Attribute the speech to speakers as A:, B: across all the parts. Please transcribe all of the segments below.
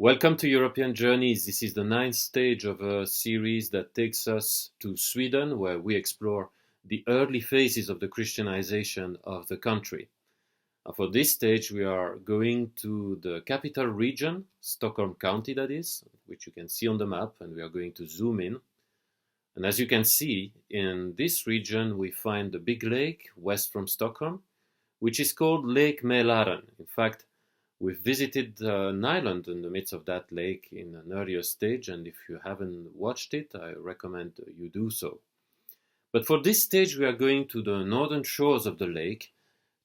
A: Welcome to European Journeys. This is the ninth stage of a series that takes us to Sweden, where we explore the early phases of the Christianization of the country. For this stage, we are going to the capital region, Stockholm County that is, which you can see on the map, and we are going to zoom in. And as you can see, in this region, we find the big lake west from Stockholm, which is called Lake Mälaren. In fact, we've visited an island in the midst of that lake in an earlier stage, and if you haven't watched it, I recommend you do so. But for this stage, we are going to the northern shores of the lake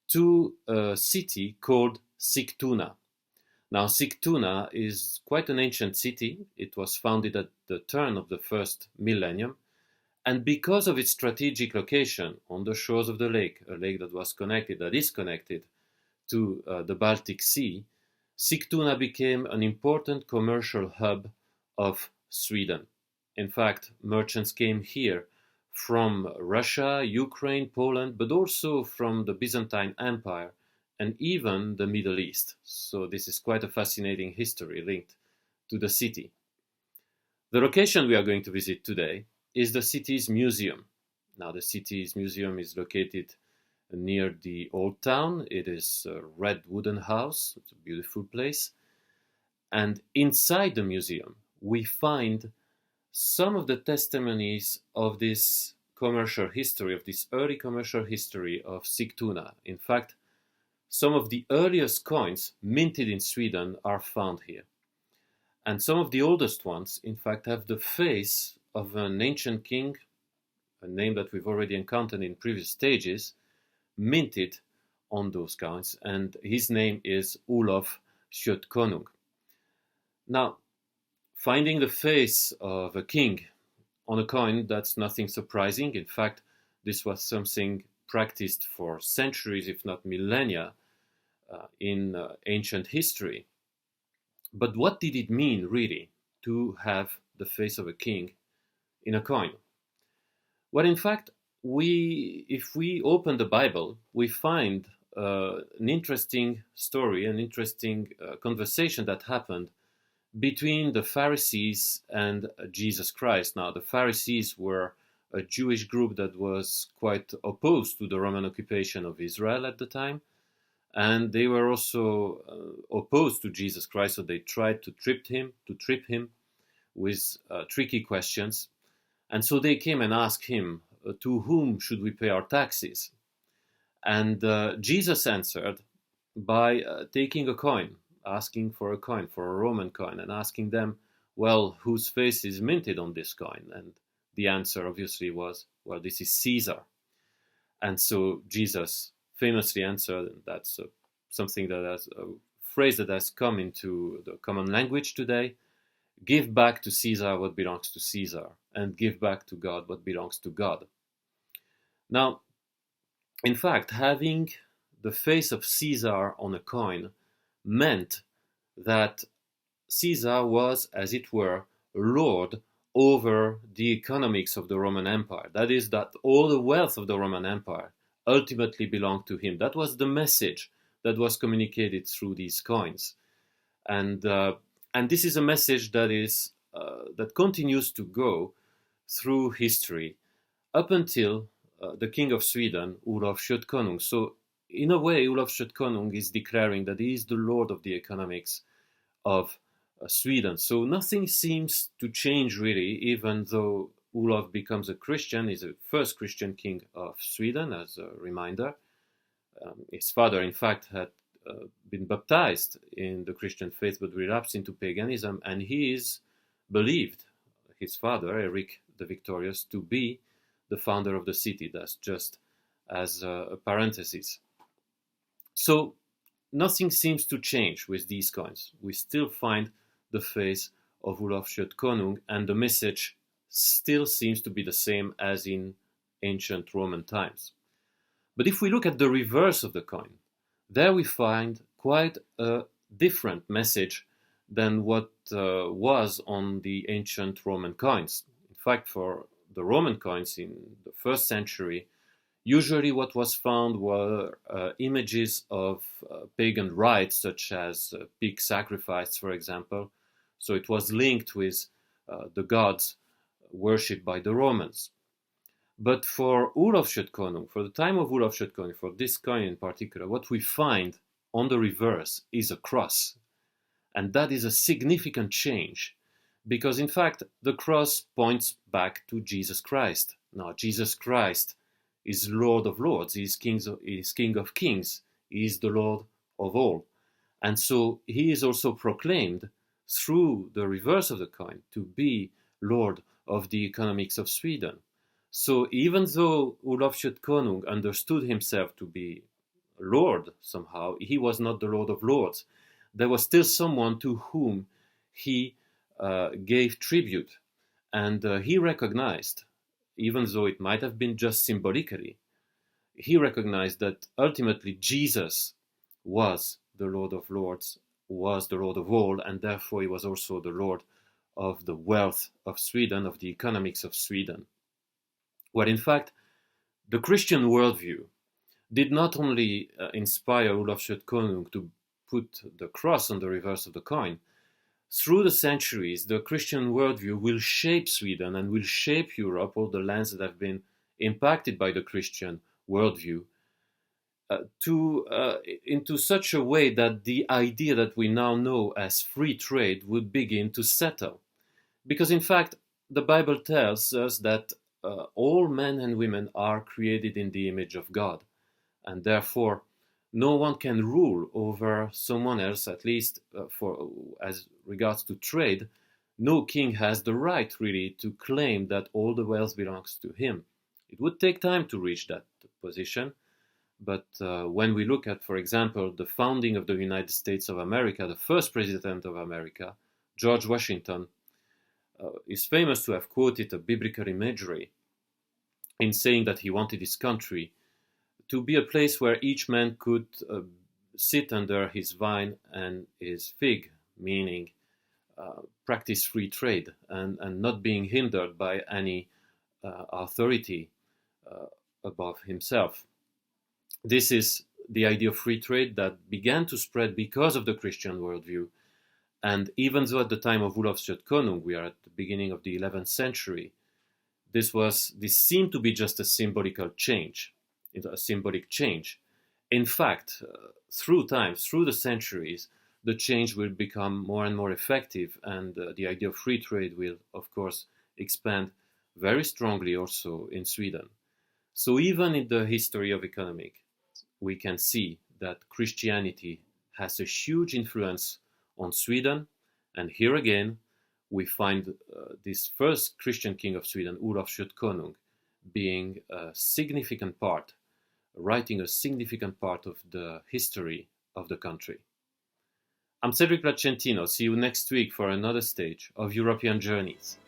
A: to a city called Sigtuna. Now, Sigtuna is quite an ancient city. It was founded at the turn of the first millennium, and because of its strategic location on the shores of the lake, a lake that is connected to the Baltic Sea, Sigtuna became an important commercial hub of Sweden. In fact, merchants came here from Russia, Ukraine, Poland, but also from the Byzantine Empire and even the Middle East. So this is quite a fascinating history linked to the city. The location we are going to visit today is the city's museum. Now, the city's museum is located near the old town. It is a red wooden house. It's a beautiful place. And inside the museum, we find some of the testimonies of this commercial history, of this early commercial history of Sigtuna. In fact, some of the earliest coins minted in Sweden are found here. And some of the oldest ones, in fact, have the face of an ancient king, a name that we've already encountered in previous stages, minted on those coins, and his name is Olof Konung. Now, finding the face of a king on a coin, that's nothing surprising. In fact, this was something practiced for centuries, if not millennia, in ancient history. But what did it mean, really, to have the face of a king in a coin? Well, in fact, if we open the Bible, we find an interesting story, an interesting conversation that happened between the Pharisees and Jesus Christ. Now, the Pharisees were a Jewish group that was quite opposed to the Roman occupation of Israel at the time, and they were also opposed to Jesus Christ, so they tried to trip him with tricky questions. And so they came and asked him, to whom should we pay our taxes? And Jesus answered by taking a coin, asking for a coin, for a Roman coin, and asking them, well, whose face is minted on this coin? And the answer obviously was, well, this is Caesar. And so Jesus famously answered, and that's something that has a phrase that has come into the common language today, give back to Caesar what belongs to Caesar, and give back to God what belongs to God. Now, in fact, having the face of Caesar on a coin meant that Caesar was, as it were, lord over the economics of the Roman Empire. That is, that all the wealth of the Roman Empire ultimately belonged to him. That was the message that was communicated through these coins. And this is a message that continues to go through history up until the king of Sweden, Olof Konung. So, in a way, Olof Konung is declaring that he is the lord of the economics of Sweden. So nothing seems to change really, even though Olof becomes a Christian. He's the first Christian king of Sweden, as a reminder. His father, in fact, had been baptized in the Christian faith but relapsed into paganism, and he is believed, his father, Eric the Victorious, to be the founder of the city. That's just as a parenthesis. So nothing seems to change with these coins. We still find the face of Olof Konung, and the message still seems to be the same as in ancient Roman times. But if we look at the reverse of the coin, there we find quite a different message than what was on the ancient Roman coins. In fact, for the Roman coins in the first century, usually what was found were images of pagan rites, such as pig sacrifice, for example, So it was linked with the gods worshipped by the Romans. But for Olofskötkonung, for the time of Olofskötkonung, for this coin in particular, what we find on the reverse is a cross. And that is a significant change, because in fact the cross points back to Jesus Christ. Now Jesus Christ is Lord of Lords, he is King of Kings, he is the Lord of all. And so he is also proclaimed through the reverse of the coin to be Lord of the economics of Sweden. So even though Olofskötkonung understood himself to be Lord somehow, he was not the Lord of Lords. There was still someone to whom he gave tribute, and he recognized, even though it might have been just symbolically, he recognized that ultimately Jesus was the Lord of Lords, was the Lord of all, and therefore he was also the Lord of the wealth of Sweden, of the economics of Sweden. Well, in fact, the Christian worldview did not only inspire Olofskötkonung to put the cross on the reverse of the coin. Through the centuries, the Christian worldview will shape Sweden and will shape Europe, all the lands that have been impacted by the Christian worldview, into such a way that the idea that we now know as free trade would begin to settle. Because in fact, the Bible tells us that all men and women are created in the image of God, and therefore no one can rule over someone else, at least for as regards to trade. No king has the right really to claim that all the wealth belongs to him. It would take time to reach that position, but when we look at, for example, the founding of the United States of America, the first president of America, George Washington, is famous to have quoted a biblical imagery in saying that he wanted his country to be a place where each man could sit under his vine and his fig, meaning practice free trade and not being hindered by any authority above himself. This is the idea of free trade that began to spread because of the Christian worldview. And even though at the time of Olofskötkonung, we are at the beginning of the 11th century, this seemed to be just a symbolical change. A symbolic change. In fact, through time, through the centuries, the change will become more and more effective, and the idea of free trade will, of course, expand very strongly also in Sweden. So even in the history of economics, we can see that Christianity has a huge influence on Sweden, and here again, we find this first Christian king of Sweden, Olofskötkonung, being a significant part, writing a significant part of the history of the country. I'm Cedric Placentino. See you next week for another stage of European Journeys.